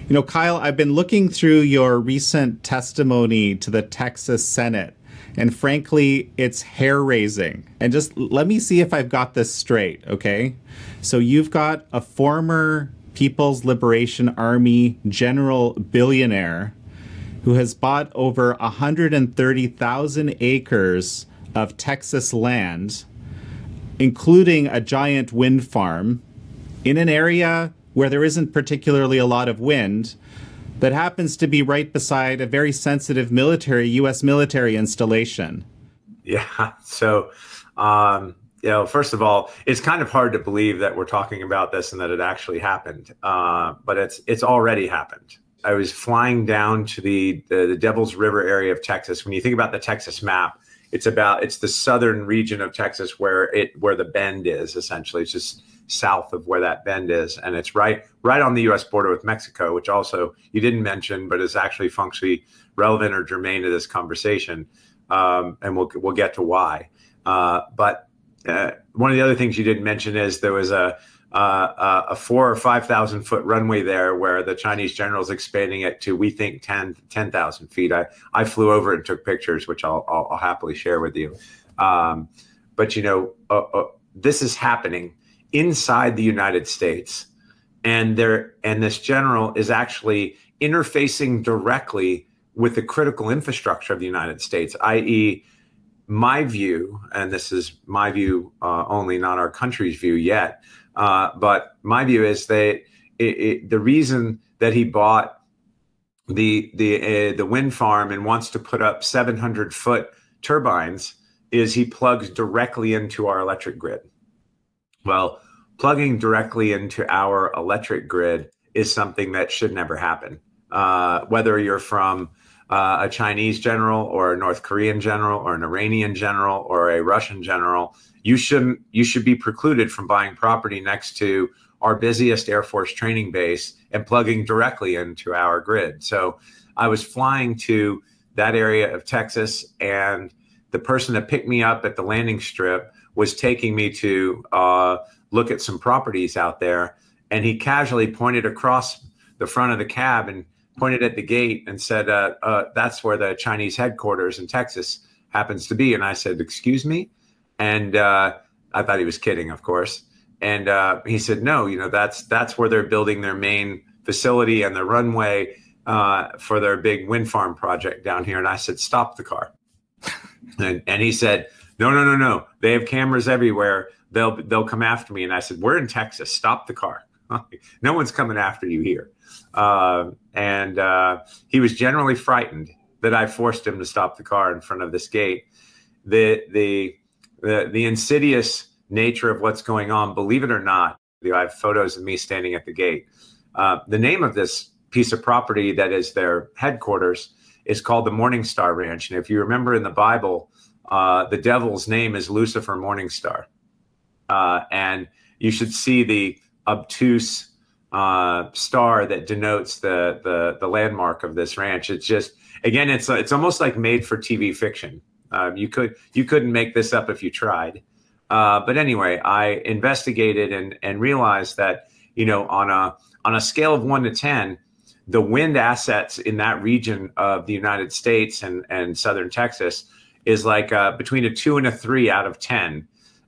You know, Kyle, I've been looking through your recent testimony to the Texas Senate, and frankly, it's hair raising. And just let me see if I've got this straight, okay? So you've got a former People's Liberation Army general billionaire who has bought over 130,000 acres of Texas land, including a giant wind farm in an area where there isn't particularly a lot of wind, that happens to be right beside a very sensitive U.S. military installation. Yeah. So, first of all, it's kind of hard to believe that we're talking about this and that it actually happened. But it's already happened. I was flying down to the Devils River area of Texas. When you think about the Texas map, it's the southern region of Texas where the bend is, essentially. It's just south of where that bend is, and it's right on the U.S. border with Mexico, which also you didn't mention, but is actually functionally relevant or germane to this conversation, and we'll get to why. But one of the other things you didn't mention is there was a 4,000 or 5,000 foot runway there where the Chinese general's expanding it to, we think, 10,000 feet. I flew over and took pictures, which I'll happily share with you. But this is happening inside the United States, and this general is actually interfacing directly with the critical infrastructure of the United States, i.e., my view, and this is my view only, not our country's view yet, but my view is that the reason that he bought the wind farm and wants to put up 700-foot turbines is he plugs directly into our electric grid. Well, plugging directly into our electric grid is something that should never happen. Whether you're from a Chinese general or a North Korean general or an Iranian general or a Russian general, you should be precluded from buying property next to our busiest Air Force training base and plugging directly into our grid. So I was flying to that area of Texas, and the person that picked me up at the landing strip was taking me to look at some properties out there. And he casually pointed across the front of the cab and pointed at the gate and said, that's where the Chinese headquarters in Texas happens to be. And I said, excuse me? And I thought he was kidding, of course. And he said, no, that's where they're building their main facility and the runway for their big wind farm project down here. And I said, stop the car. And he said, no. They have cameras everywhere. They'll come after me. And I said, we're in Texas. Stop the car. No one's coming after you here. And he was generally frightened that I forced him to stop the car in front of this gate. The insidious nature of what's going on, believe it or not, I have photos of me standing at the gate. The name of this piece of property that is their headquarters is called the Morningstar Ranch. And if you remember in the Bible, the devil's name is Lucifer Morningstar. And you should see the obtuse star that denotes the landmark of this ranch. It's just, again, it's almost like made for TV fiction. You couldn't make this up if you tried. But anyway, I investigated and realized that, on a scale of 1 to 10, the wind assets in that region of the United States and southern Texas is like between a 2 and a 3 out of 10.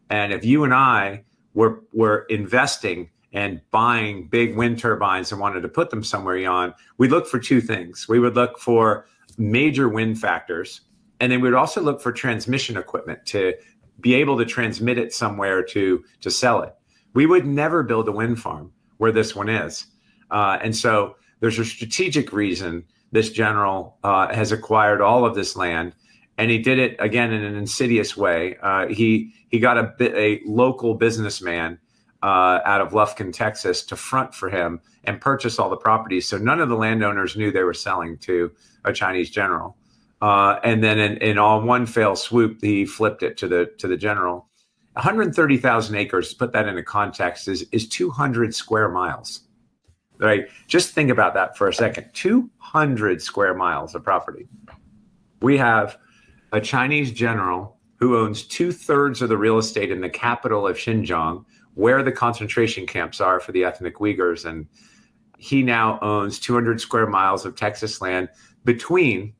And if you and I were investing and buying big wind turbines and wanted to put them somewhere on, we'd look for two things. We would look for major wind factors, and then we'd also look for transmission equipment to be able to transmit it somewhere to sell it. We would never build a wind farm where this one is. And so there's a strategic reason this general has acquired all of this land, and he did it, again, in an insidious way. He got a local businessman out of Lufkin, Texas, to front for him and purchase all the properties. So none of the landowners knew they were selling to a Chinese general. And then in all one fell swoop, he flipped it to the general. 130,000 acres, to put that into context, is 200 square miles. Right? Just think about that for a second. 200 square miles of property. We have a Chinese general who owns 2/3 of the real estate in the capital of Xinjiang, where the concentration camps are for the ethnic Uyghurs. And he now owns 200 square miles of Texas land between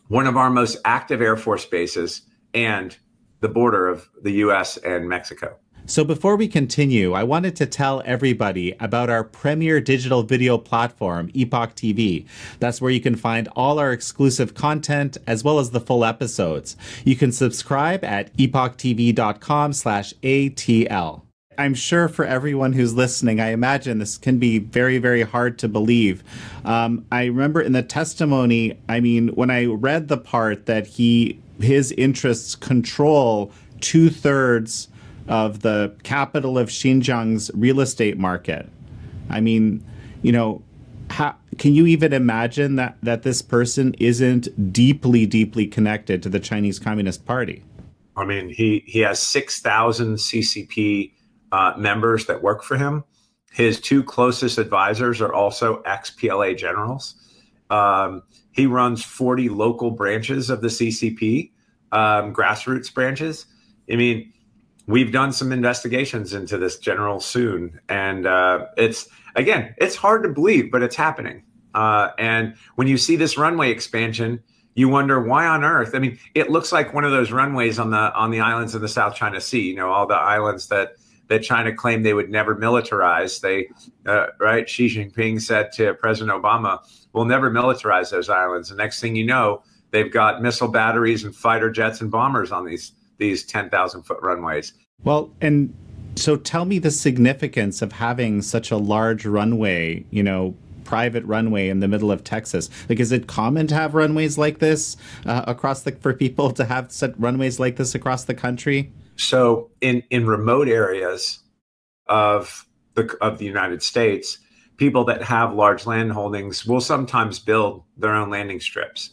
one of our most active Air Force bases and the border of the US and Mexico. So before we continue, I wanted to tell everybody about our premier digital video platform, Epoch TV. That's where you can find all our exclusive content as well as the full episodes. You can subscribe at epochtv.com/ATL. I'm sure for everyone who's listening, I imagine this can be very, very hard to believe. I remember in the testimony, I mean, when I read the part that his interests control 2/3 of the capital of Xinjiang's real estate market. I mean, you know, can you even imagine that this person isn't deeply, deeply connected to the Chinese Communist Party? I mean, he has 6,000 CCP members that work for him. His two closest advisors are also ex-PLA generals. He runs 40 local branches of the CCP, grassroots branches. I mean, we've done some investigations into this General Soon, and it's hard to believe, but it's happening. And when you see this runway expansion, you wonder why on earth. I mean, it looks like one of those runways on the islands in the South China Sea. You know, all the islands that China claimed they would never militarize. Right? Xi Jinping said to President Obama, "We'll never militarize those islands." The next thing you know, they've got missile batteries and fighter jets and bombers on these 10,000-foot runways. Well, and so tell me the significance of having such a large runway, you know, private runway in the middle of Texas. Like, is it common to have runways like this for people to have such runways like this across the country? So in remote areas of the United States, people that have large land holdings will sometimes build their own landing strips.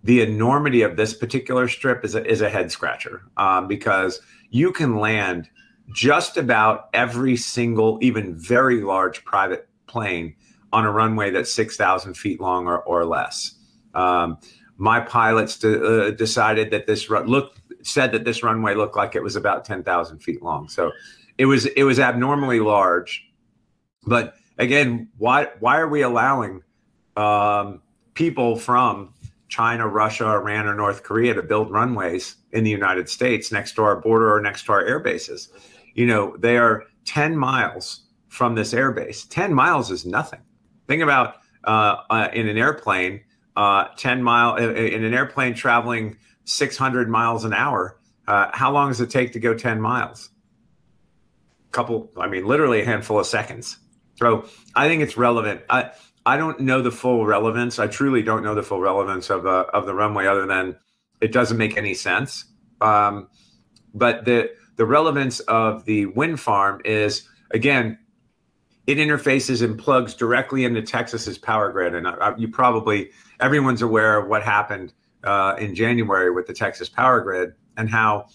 The enormity of this particular strip is a head scratcher because you can land just about every single, even very large private plane on a runway that's 6,000 feet long or less. My pilots decided that said that this runway looked like it was about 10,000 feet long. So it was abnormally large. But again, why are we allowing people from China, Russia, Iran, or North Korea to build runways in the United States next to our border or next to our air bases? You know, they are 10 miles from this air base. 10 miles is nothing. Think about in an airplane, in an airplane traveling 600 miles an hour. How long does it take to go 10 miles? Literally a handful of seconds. So I think it's relevant. I don't know the full relevance. I truly don't know the full relevance of the runway, other than it doesn't make any sense. But the relevance of the wind farm is, again, it interfaces and plugs directly into Texas's power grid. And everyone's aware of what happened in January with the Texas power grid and how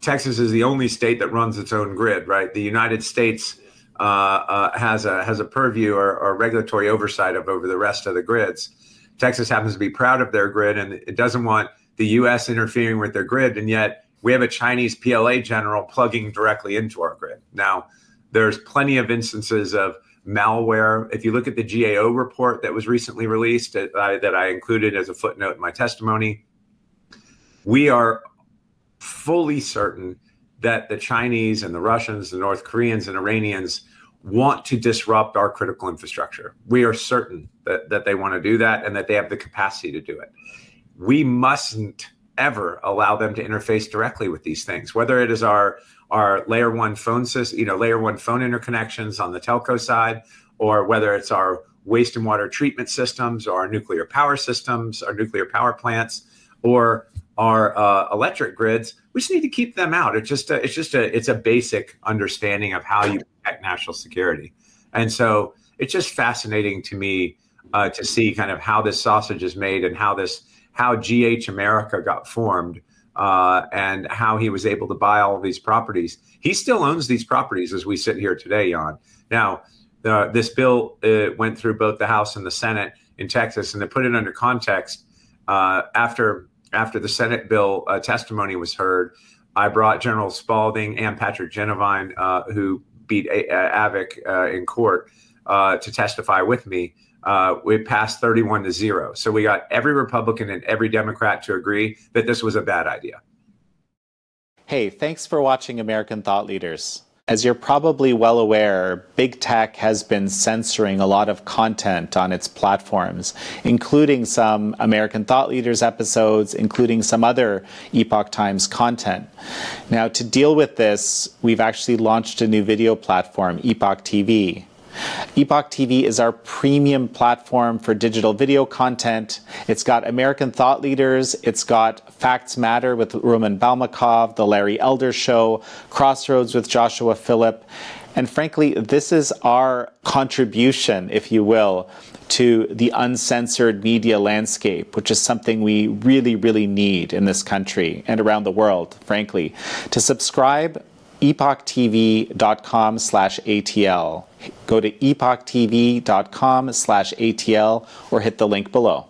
Texas is the only state that runs its own grid, right? The United States has a purview or regulatory oversight over the rest of the grids. Texas happens to be proud of their grid, and it doesn't want the U.S. interfering with their grid, and yet we have a Chinese PLA general plugging directly into our grid. Now, there's plenty of instances of malware. If you look at the GAO report that was recently released that I included as a footnote in my testimony, we are fully certain that the Chinese and the Russians, the North Koreans and Iranians want to disrupt our critical infrastructure. We are certain that they want to do that and that they have the capacity to do it. We mustn't ever allow them to interface directly with these things, whether it is our layer one phone system, layer one phone interconnections on the telco side, or whether it's our waste and water treatment systems, or our nuclear power systems, our nuclear power plants, or our electric grids. We just need to keep them out. It's a basic understanding of how you protect national security. And so it's just fascinating to me to see kind of how this sausage is made and how GH America got formed, and how he was able to buy all of these properties. He still owns these properties as we sit here today, Jan. Now, this bill went through both the House and the Senate in Texas, and to put it under context, after the Senate bill testimony was heard, I brought General Spalding and Patrick Genevine, who beat Avick in court to testify with me. We passed 31-0. So we got every Republican and every Democrat to agree that this was a bad idea. Hey, thanks for watching American Thought Leaders. As you're probably well aware, big tech has been censoring a lot of content on its platforms, including some American Thought Leaders episodes, including some other Epoch Times content. Now, to deal with this, we've actually launched a new video platform, Epoch TV. Epoch TV is our premium platform for digital video content. It's got American Thought Leaders, it's got Facts Matter with Roman Balmakov, The Larry Elder Show, Crossroads with Joshua Phillip, and frankly, this is our contribution, if you will, to the uncensored media landscape, which is something we really, really need in this country and around the world, frankly. To subscribe, epochtv.com/ATL. Go to epochtv.com/ATL or hit the link below.